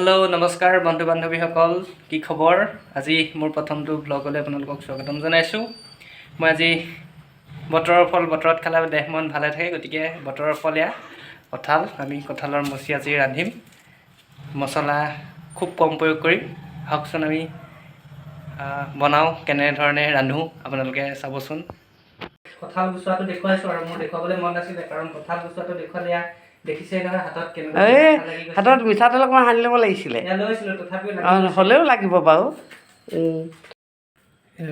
hello नमस्कार बंधु बान्धवीসকল কি খবৰ আজি মোৰ প্ৰথমটো ব্লগলৈ আপোনালোকক স্বাগতম জনাইছো মই আজি বতৰৰ ফল বতৰত খালে দেহ মন ভালে থাকে গতিকে বতৰৰ ফল কঁঠাল আমি কঁঠালৰ মুচি আজি ৰান্ধিম মছলা খুব কম প্ৰয়োগ কৰিম হাকচোন আমি বনাও কেনে ধৰণে ৰান্ধো আপোনালোকে চাবচোন কঁঠাল গুছাটো দেখুৱাইছো আৰু মোৰ দেখুৱাবলৈ মন আছিল কাৰণ কঁঠাল গুছাটো দেখুৱালে দেখিছে না হাতত কেনে হাতত মিঠাতেল অকণমান সানি ল'ব লাগিছিলে লৈছিলোঁ তথাপিও হ'লেও লাগিব বাৰু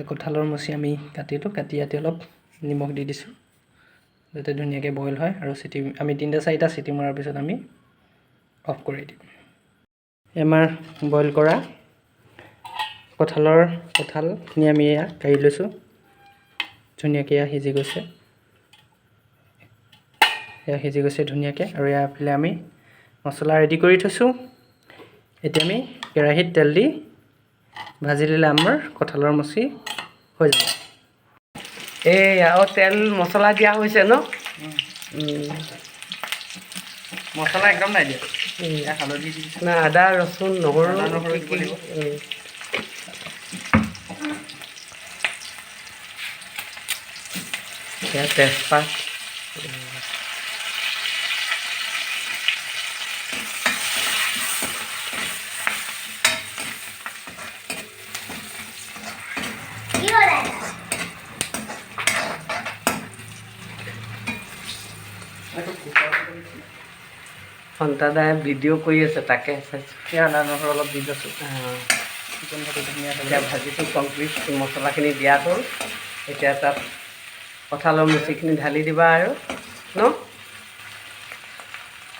কঁঠালৰ মুচি আমি কাটি অলপ নিমখ দি দিছোঁ যাতে ধুনীয়াকৈ বইল হয় আৰু চিটি আমি 3-4টা চিটি মৰাৰ পিছত আমি অফ কৰি দিম আমাৰ বইল কৰা কঁঠালখিনি আমি কাঢ়ি লৈছোঁ ধুনীয়াকৈ সিজি গৈছে সিজি গৈছে ধুনীয়াকৈ আৰু ইয়াৰফালে আমি মছলা ৰেডি কৰি থৈছোঁ এতিয়া আমি কেৰাহীত তেল দি ভাজি দিলে আমাৰ কঁঠালৰ মুচি হৈ যাব আৰু তেল মছলা দিয়া হৈছে ন মছলা একদম নাই দিয়া হালধি দি না আদা ৰচুন নহৰু তেজপাত সন্তাদাই ভিডিঅ' কৰি আছে তাকে চাইছোঁ নহৰু অলপ দি দিছোঁ চিকেন ভাজি ধুনীয়া এতিয়া ভাজিটো কমপ্লিট মছলাখিনি দিয়া হ'ল এতিয়া তাত কঁঠালৰ মুচিখিনি ঢালি দিবা আৰু ন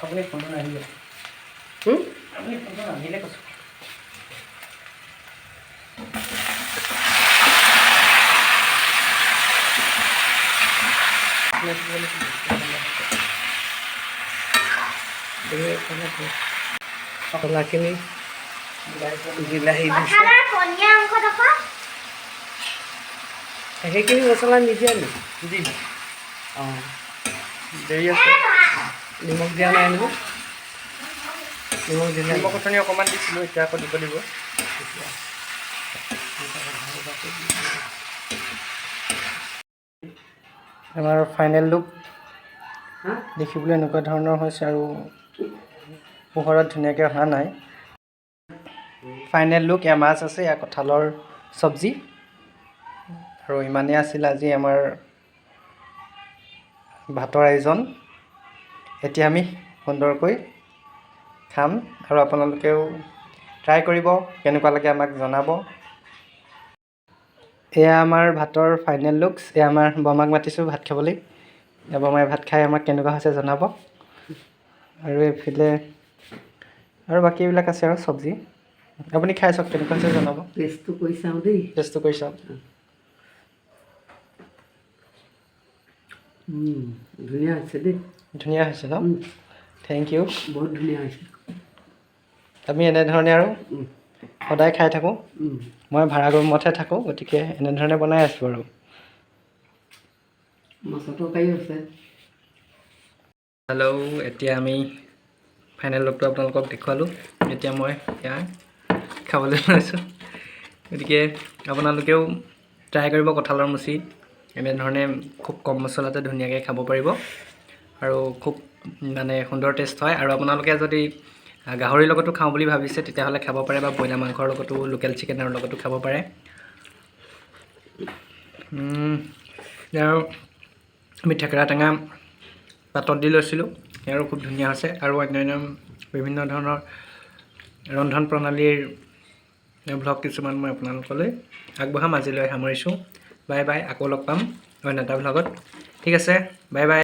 আপুনি ফোনটো নাহিলে আপুনি ফোনটো নাহিলে কৈছোঁ মছলাখিনি বিলাহী দিছোঁ সেইখিনি মছলা নিদিয়া নি দিম অঁ দেৰি আছে নিমখ দিয়া নাই নহয় নিমখ দিলে নিমখ অকণি অকণমান দিছিলোঁ এতিয়া আকৌ দিব লাগিব আমাৰ ফাইনেল লুক দেখিবলৈ এনেকুৱা ধৰণৰ হৈছে আৰু পোহৰত ধুনীয়াকৈ অহা নাই ফাইনেল লুক এয়া মাছ আছে এয়া কঁঠালৰ চব্জি আৰু ইমানেই আছিল আজি আমাৰ ভাতৰ আয়োজন এতিয়া আমি সুন্দৰকৈ খাম আৰু আপোনালোকেও ট্ৰাই কৰিব কেনেকুৱা লাগে আমাক জনাব এয়া আমাৰ ভাতৰ ফাইনেল লুকছ এয়া আমাৰ বমাক মাতিছোঁ ভাত খাবলৈ বমাই ভাত খাই আমাক কেনেকুৱা হৈছে জনাব আৰু এইফালে আৰু বাকীবিলাক আছে আৰু চব্জি আপুনি খাই চাওক কেনেকুৱা হৈছে জনাব টেষ্টটো কৰি চাওঁ দেই টেষ্টটো কৰি চাওক ধুনীয়া হৈছে দেই ধুনীয়া হৈছে ন থেংক ইউ বহুত ধুনীয়া হৈছে আমি এনেধৰণে আৰু সদায় খাই থাকোঁ মই ভাড়া ৰুমতহে থাকোঁ গতিকে এনেধৰণে বনাই আছোঁ আৰু মাছৰ তৰকাৰী আছে হেল্ল' এতিয়া আমি ফাইনেল লুকটো আপোনালোকক দেখুৱালোঁ এতিয়া মই এয়া খাবলৈ লৈছোঁ গতিকে আপোনালোকেও ট্ৰাই কৰিব কঁঠালৰ মুচি এনেধৰণে খুব কম মছলাতে ধুনীয়াকৈ খাব পাৰিব আৰু খুব মানে সুন্দৰ টেষ্ট হয় আৰু আপোনালোকে যদি গাহৰিৰ লগতো খাওঁ বুলি ভাবিছে তেতিয়াহ'লে খাব পাৰে বা ব্ৰইলাৰ মাংসৰ লগতো লোকেল চিকেনৰ লগতো খাব পাৰে আৰু আমি থেকেৰা টেঙা পাতত দি লৈছিলোঁ ইয়াৰো খুব ধুনীয়া হৈছে আৰু অন্যান্য বিভিন্ন ধৰণৰ ৰন্ধন প্ৰণালীৰ ভ্লগ কিছুমান মই আপোনালোকলৈ আগবঢ়াম আজিলৈ সামৰিছোঁ বাই বাই আকৌ লগ পাম অন্য এটা ভ্লগত ঠিক আছে বাই বাই